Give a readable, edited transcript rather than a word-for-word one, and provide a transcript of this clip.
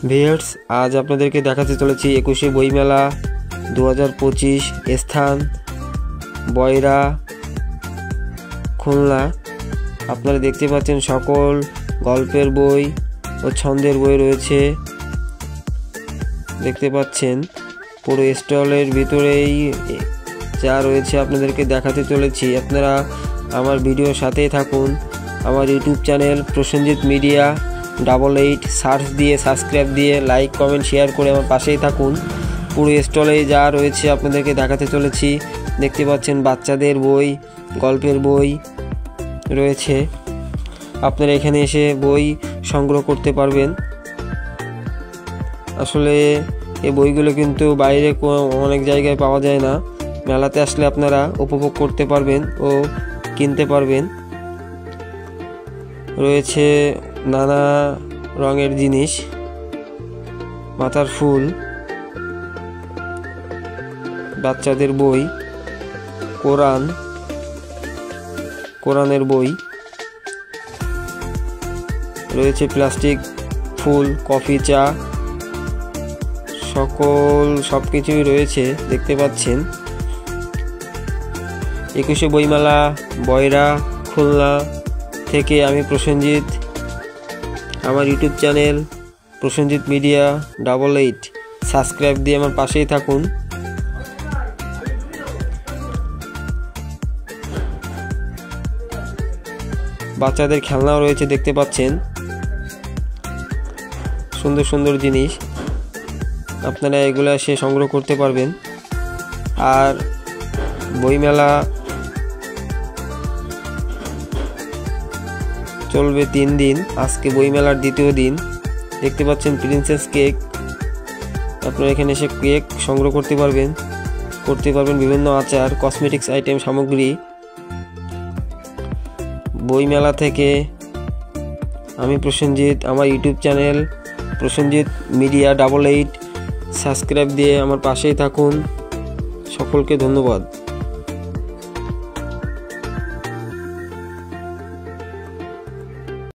Viewers, আজ আপনাদেরকে দেখাতে চলেছি 21শে বইমেলা 2025 স্থান বয়রা, খুলনা। আপনারা দেখতে পাচ্ছেন সকল গল্পের বই ও ছন্দের বই রয়েছে। দেখতে পাচ্ছেন পুরো স্টলের ভিতরেই যা রয়েছে আপনাদেরকে দেখাতে চলেছি। আপনারা আমার ভিডিওর সাথেই থাকুন। আমার YouTube channel Prosenjit media 88 search দিয়ে সাবস্ক্রাইব দিয়ে লাইক কমেন্ট শেয়ার করে আমার পাশেই থাকুন। পুরো স্টলেই যা রয়েছে আপনাদেরকে দেখাতে চলেছি। দেখতে পাচ্ছেন বাচ্চাদের বই, গল্পের বই রয়েছে। আপনারা এখানে এসে বই সংগ্রহ করতে পারবেন। আসলে এই বইগুলো কিন্তু বাইরে অনেক জায়গায় পাওয়া যায় না। মেলাতে আসলে আপনারা উপভোগ করতে পারবেন ও কিনতে পারবেন। রয়েছে নানা রঙের জিনিস, মাথার ফুল, বাচ্চাদের বই, কোরআনের বই রয়েছে, প্লাস্টিক ফুল, কফি, চা, সবকিছুই রয়েছে। দেখতে পাচ্ছেন 21শে বইমেলা বয়রা, খুলনা থেকে আমি প্রসেনজিৎ। আমার YouTube channel Prosenjit media 88 subscribe দিয়ে আমার পাশেই থাকুন। বাচ্চাদের খেলনাও রয়েছে, দেখতে পাচ্ছেন সুন্দর সুন্দর জিনিস। আপনারা এগুলো এসে সংগ্রহ করতে পারবেন। আর বইমেলা চলবে 3 দিন। আজকে বইমেলার দ্বিতীয় দিন। দেখতে পাচ্ছেন প্রিন্সেস কেক। আপনারা এখানে এসে কেক সংগ্রহ করতে পারবেন। বিভিন্ন আচার, কসমেটিক্স আইটেম সামগ্রী। বইমেলা থেকে আমি প্রসেনজিৎ। আমার YouTube channel Prosenjit media 88 subscribe দিয়ে আমার পাশেই থাকুন। সকলকে ধন্যবাদ।